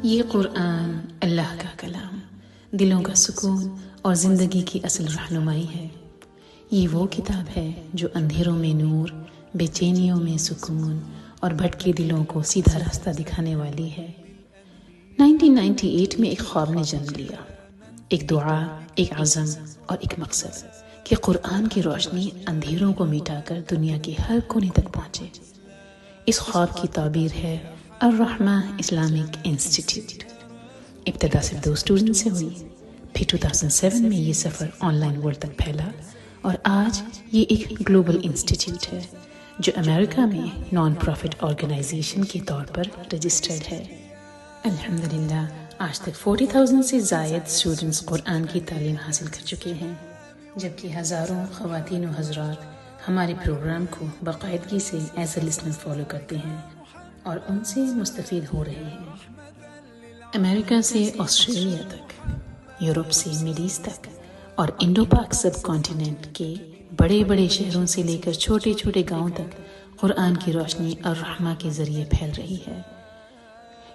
یہ قرآن اللہ کا کلام، دلوں کا سکون اور زندگی کی اصل رہنمائی ہے۔ یہ وہ کتاب ہے جو اندھیروں میں نور، بے چینیوں میں سکون اور بھٹکے دلوں کو سیدھا راستہ دکھانے والی ہے۔ 1998 میں ایک خواب نے جنم لیا، ایک دعا، ایک عزم اور ایک مقصد کہ قرآن کی روشنی اندھیروں کو مٹا کر دنیا کے ہر کونے تک پہنچے۔ اس خواب کی تعبیر ہے الرحمہ اسلامک انسٹیٹیوٹ۔ ابتدا صرف 2 اسٹوڈنٹ سے ہوئی، پھر 2007 میں یہ سفر آن لائن ورلڈ تک پھیلا اور آج یہ ایک گلوبل انسٹیٹیوٹ ہے جو امریکہ میں نان پروفٹ آرگنائزیشن کے طور پر رجسٹرڈ ہے۔ الحمدللہ آج تک 40,000 سے زائد اسٹوڈنٹس قرآن کی تعلیم حاصل کر چکے ہیں، جبکہ ہزاروں خواتین و حضرات ہمارے پروگرام کو باقاعدگی سے ایز اے لسنر فالو کرتے ہیں اور ان سے مستفید ہو رہے ہیں۔ امریکہ سے آسٹریلیا تک، یورپ سے مڈل ایسٹ تک اور انڈو پاک سب کانٹیننٹ کے بڑے بڑے شہروں سے لے کر چھوٹے چھوٹے گاؤں تک قرآن کی روشنی الرحمہ کے ذریعے پھیل رہی ہے۔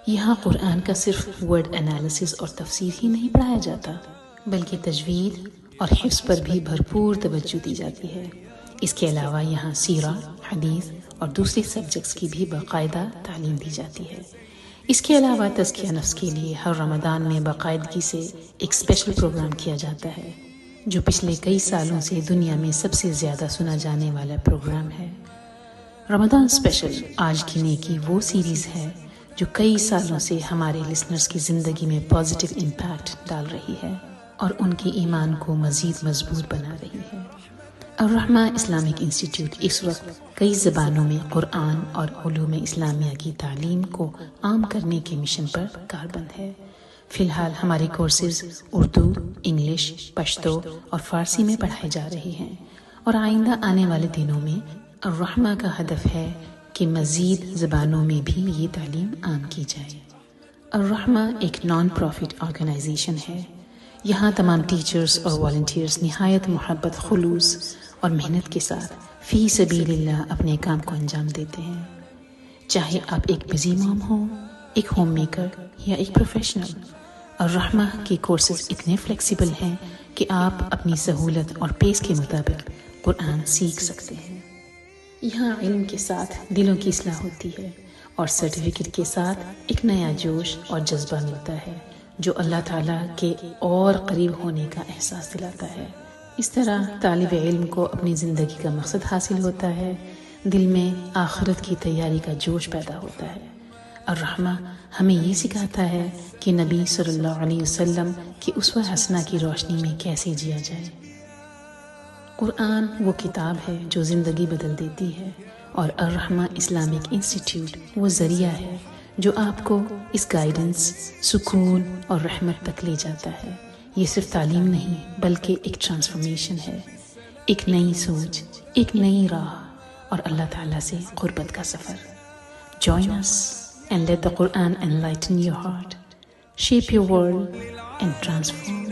یہاں قرآن کا صرف ورڈ انالیسس اور تفسیر ہی نہیں پڑھایا جاتا، بلکہ تجوید اور حفظ پر بھی بھرپور توجہ دی جاتی ہے۔ اس کے علاوہ یہاں سیرہ، حدیث اور دوسرے سبجیکٹس کی بھی باقاعدہ تعلیم دی جاتی ہے۔ اس کے علاوہ تزکیہ نفس کے لیے ہر رمضان میں باقاعدگی سے ایک اسپیشل پروگرام کیا جاتا ہے، جو پچھلے کئی سالوں سے دنیا میں سب سے زیادہ سنا جانے والا پروگرام ہے۔ رمضان اسپیشل آج کی نیکی وہ سیریز ہے جو کئی سالوں سے ہمارے لسنرز کی زندگی میں پازیٹیو امپیکٹ ڈال رہی ہے اور ان کے ایمان کو مزید مضبوط بنا رہی ہے۔ الرحمہ اسلامک انسٹیٹیوٹ اس وقت کئی زبانوں میں قرآن اور علوم اسلامیہ کی تعلیم کو عام کرنے کے مشن پر کاربند ہے۔ فی الحال ہمارے کورسز اردو، انگلش، پشتو اور فارسی میں پڑھائے جا رہے ہیں اور آئندہ آنے والے دنوں میں الرحمہ کا ہدف ہے کہ مزید زبانوں میں بھی یہ تعلیم عام کی جائے۔ الرحمہ ایک نان پروفٹ آرگنائزیشن ہے۔ یہاں تمام ٹیچرز اور والنٹیئرز نہایت محبت، خلوص اور محنت کے ساتھ فی سبیل اللہ اپنے کام کو انجام دیتے ہیں۔ چاہے آپ ایک بزی مام ہو، ایک ہوم میکر یا ایک پروفیشنل، الرحمہ کے کورسز اتنے فلیکسیبل ہیں کہ آپ اپنی سہولت اور پیس کے مطابق قرآن سیکھ سکتے ہیں۔ یہاں علم کے ساتھ دلوں کی اصلاح ہوتی ہے اور سرٹیفکیٹ کے ساتھ ایک نیا جوش اور جذبہ ملتا ہے جو اللہ تعالیٰ کے اور قریب ہونے کا احساس دلاتا ہے۔ اس طرح طالب علم کو اپنی زندگی کا مقصد حاصل ہوتا ہے، دل میں آخرت کی تیاری کا جوش پیدا ہوتا ہے۔ الرحمہ ہمیں یہ سکھاتا ہے کہ نبی صلی اللہ علیہ وسلم کی اسوہ حسنہ کی روشنی میں کیسے جیا جائے۔ قرآن وہ کتاب ہے جو زندگی بدل دیتی ہے اور الرحمہ اسلامک انسٹیٹیوٹ وہ ذریعہ ہے جو آپ کو اس گائیڈنس، سکون اور رحمت تک لے جاتا ہے۔ یہ صرف تعلیم نہیں بلکہ ایک ٹرانسفارمیشن ہے، ایک نئی سوچ، ایک نئی راہ اور اللہ تعالیٰ سے قربت کا سفر۔ Join us and let the Quran enlighten your heart, shape your world and transform